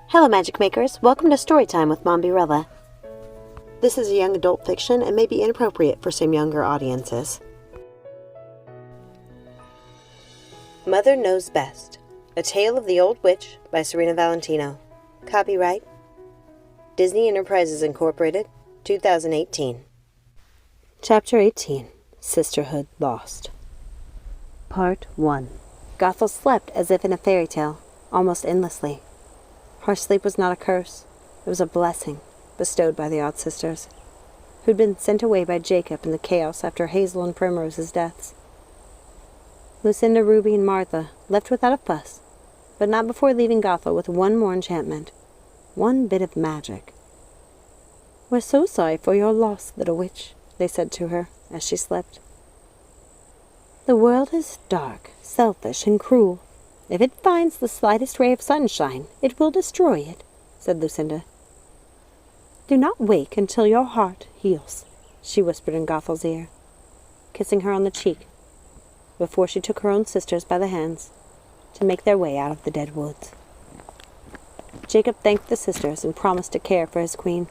Hello Magic Makers, welcome to Storytime with Mombierella. This is a young adult fiction and may be inappropriate for some younger audiences. Mother Knows Best, A Tale of the Old Witch by Serena Valentino. Copyright Disney Enterprises Incorporated, 2018. Chapter 18, Sisterhood Lost. Part 1. Gothel slept as if in a fairy tale, almost endlessly. Her sleep was not a curse, it was a blessing bestowed by the odd sisters, who'd been sent away by Jacob in the chaos after Hazel and Primrose's deaths. Lucinda, Ruby, and Martha left without a fuss, but not before leaving Gothel with one more enchantment, one bit of magic. "We're so sorry for your loss, little witch," they said to her as she slept. "The world is dark, selfish, and cruel. If it finds the slightest ray of sunshine, it will destroy it," said Lucinda. "Do not wake until your heart heals," she whispered in Gothel's ear, kissing her on the cheek, before she took her own sisters by the hands to make their way out of the dead woods. Jacob thanked the sisters and promised to care for his queen.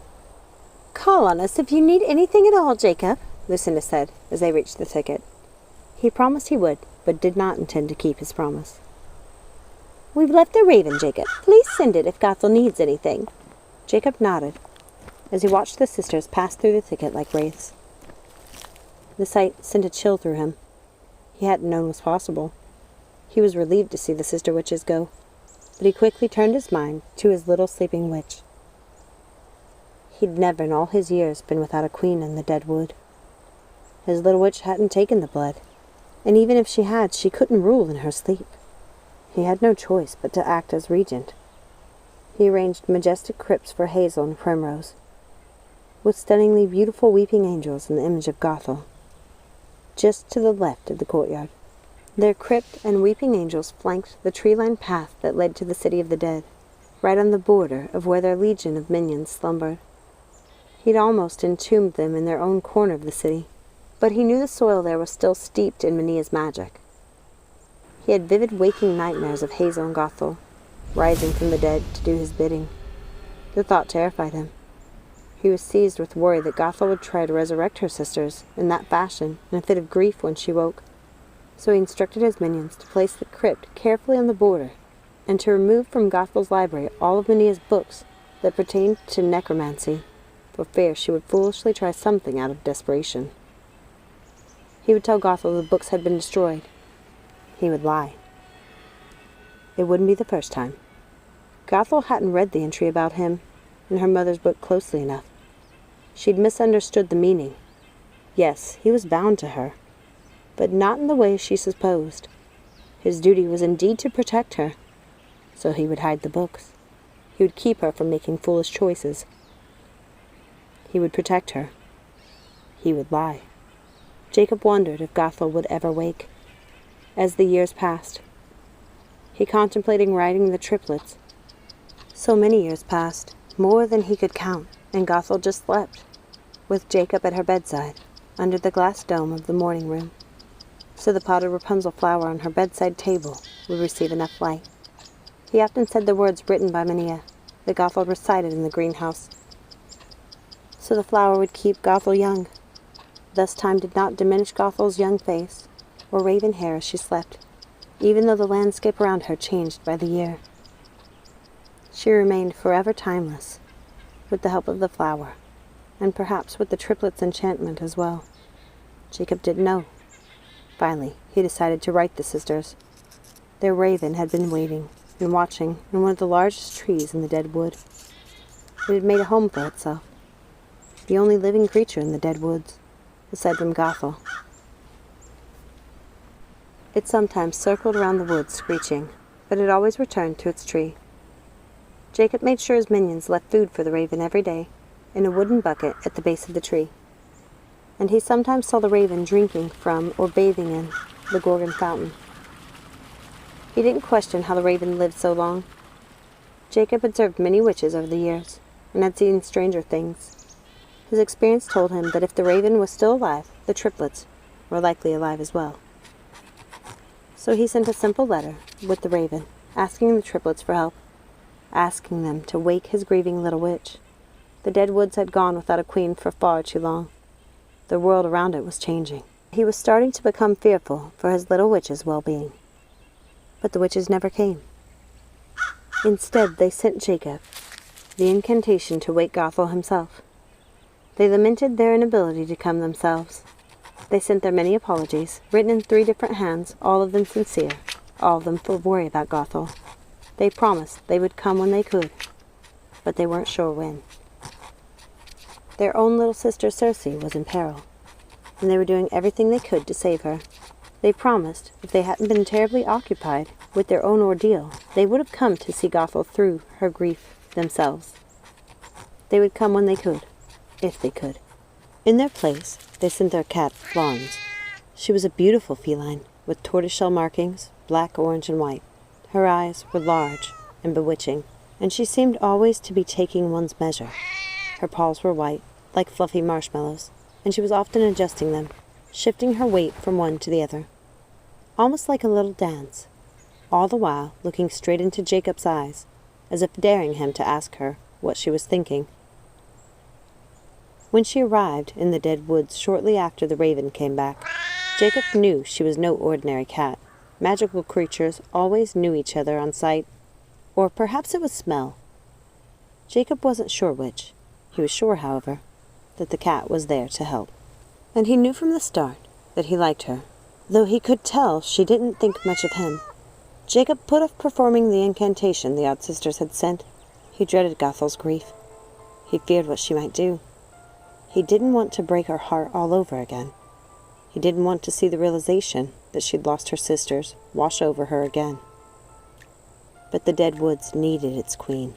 "Call on us if you need anything at all, Jacob," Lucinda said as they reached the thicket. He promised he would, but did not intend to keep his promise. "We've left a raven, Jacob. Please send it if Gothel needs anything." Jacob nodded as he watched the sisters pass through the thicket like wraiths. The sight sent a chill through him. He hadn't known was possible. He was relieved to see the sister witches go, but he quickly turned his mind to his little sleeping witch. He'd never in all his years been without a queen in the dead wood. His little witch hadn't taken the blood, and even if she had, she couldn't rule in her sleep. He had no choice but to act as regent. He arranged majestic crypts for Hazel and Primrose, with stunningly beautiful weeping angels in the image of Gothel, just to the left of the courtyard. Their crypt and weeping angels flanked the tree-lined path that led to the city of the dead, right on the border of where their legion of minions slumbered. He'd almost entombed them in their own corner of the city, but he knew the soil there was still steeped in Mania's magic. He had vivid waking nightmares of Hazel and Gothel, rising from the dead to do his bidding. The thought terrified him. He was seized with worry that Gothel would try to resurrect her sisters in that fashion in a fit of grief when she woke. So he instructed his minions to place the crypt carefully on the border, and to remove from Gothel's library all of Mania's books that pertained to necromancy, for fear she would foolishly try something out of desperation. He would tell Gothel the books had been destroyed. He would lie. It wouldn't be the first time. Gothel hadn't read the entry about him in her mother's book closely enough. She'd misunderstood the meaning. Yes, he was bound to her, but not in the way she supposed. His duty was indeed to protect her, so he would hide the books. He would keep her from making foolish choices. He would protect her. He would lie. Jacob wondered if Gothel would ever wake. As the years passed, he contemplated writing the triplets. So many years passed, more than he could count, and Gothel just slept, with Jacob at her bedside, under the glass dome of the morning room, so the potted Rapunzel flower on her bedside table would receive enough light. He often said the words written by Mania, that Gothel recited in the greenhouse, so the flower would keep Gothel young. Thus time did not diminish Gothel's young face or raven hair as she slept, even though the landscape around her changed by the year. She remained forever timeless, with the help of the flower, and perhaps with the triplets' enchantment as well. Jacob didn't know. Finally, he decided to write the sisters. Their raven had been waiting and watching in one of the largest trees in the dead wood. It had made a home for itself, the only living creature in the dead woods, aside from Gothel. It sometimes circled around the woods screeching, but it always returned to its tree. Jacob made sure his minions left food for the raven every day in a wooden bucket at the base of the tree, and he sometimes saw the raven drinking from or bathing in the Gorgon fountain. He didn't question how the raven lived so long. Jacob had served many witches over the years, and had seen stranger things. His experience told him that if the raven was still alive, the triplets were likely alive as well. So he sent a simple letter with the raven, asking the triplets for help. asking them to wake his grieving little witch. The dead woods had gone without a queen for far too long. The world around it was changing. He was starting to become fearful for his little witch's well-being. But the witches never came. Instead, they sent Jacob the incantation to wake Gothel himself. They lamented their inability to come themselves. They sent their many apologies, written in 3 different hands, all of them sincere, all of them full of worry about Gothel. They promised they would come when they could, but they weren't sure when. Their own little sister Circe was in peril, and they were doing everything they could to save her. They promised, if they hadn't been terribly occupied with their own ordeal, they would have come to see Gothel through her grief themselves. They would come when they could, if they could. In their place, they sent their cat, Flans. She was a beautiful feline, with tortoiseshell markings, black, orange, and white. Her eyes were large and bewitching, and she seemed always to be taking one's measure. Her paws were white, like fluffy marshmallows, and she was often adjusting them, shifting her weight from one to the other, almost like a little dance, all the while looking straight into Jacob's eyes, as if daring him to ask her what she was thinking. When she arrived in the dead woods shortly after the raven came back, Jacob knew she was no ordinary cat. Magical creatures always knew each other on sight, or perhaps it was smell. Jacob wasn't sure which. He was sure, however, that the cat was there to help. And he knew from the start that he liked her, though he could tell she didn't think much of him. Jacob put off performing the incantation the odd sisters had sent. He dreaded Gothel's grief. He feared what she might do. He didn't want to break her heart all over again. He didn't want to see the realization that she'd lost her sisters wash over her again. But the dead woods needed its queen,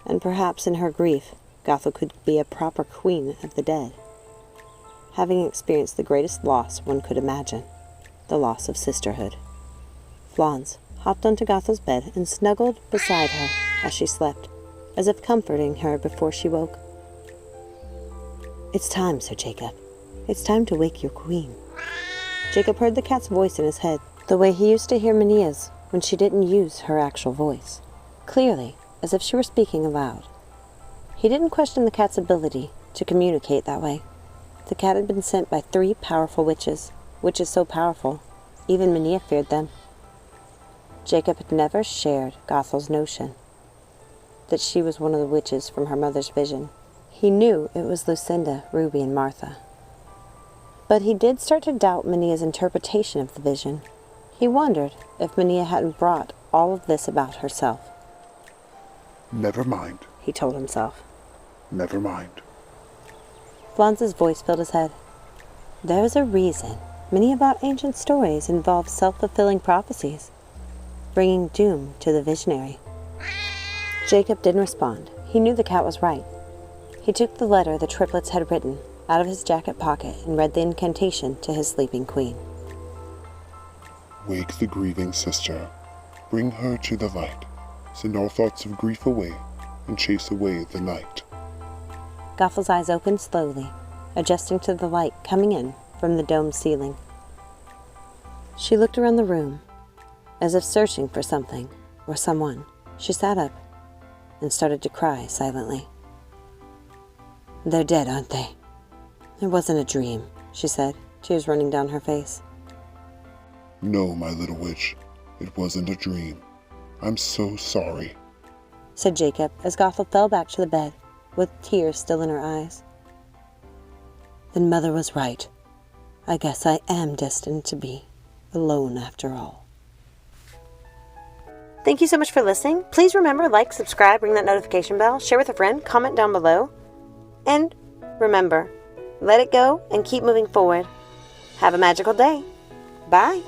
and perhaps in her grief, Gothel could be a proper queen of the dead, having experienced the greatest loss one could imagine, the loss of sisterhood. Flans hopped onto Gothel's bed and snuggled beside her as she slept, as if comforting her before she woke. "It's time, Sir Jacob. It's time to wake your queen." Jacob heard the cat's voice in his head, the way he used to hear Menia's when she didn't use her actual voice, clearly, as if she were speaking aloud. He didn't question the cat's ability to communicate that way. The cat had been sent by 3 powerful witches so powerful, even Menia feared them. Jacob had never shared Gothel's notion that she was one of the witches from her mother's vision. He knew it was Lucinda, Ruby, and Martha. But he did start to doubt Menia's interpretation of the vision. He wondered if Menia hadn't brought all of this about herself. "Never mind," he told himself. "Never mind." Flans's voice filled his head. There's a reason many about ancient stories involve self-fulfilling prophecies, bringing doom to the visionary. Jacob didn't respond. He knew the cat was right. He took the letter the triplets had written out of his jacket pocket and read the incantation to his sleeping queen. "Wake the grieving sister. Bring her to the light. Send all thoughts of grief away and chase away the night." Gothel's eyes opened slowly, adjusting to the light coming in from the dome ceiling. She looked around the room, as if searching for something or someone. She sat up and started to cry silently. "They're dead, aren't they? It wasn't a dream," she said, tears running down her face. "No, my little witch, it wasn't a dream. I'm so sorry," said Jacob as Gothel fell back to the bed, with tears still in her eyes. "Then Mother was right. I guess I am destined to be alone after all." Thank you so much for listening. Please remember, like, subscribe, ring that notification bell, share with a friend, comment down below. And remember, let it go and keep moving forward. Have a magical day. Bye.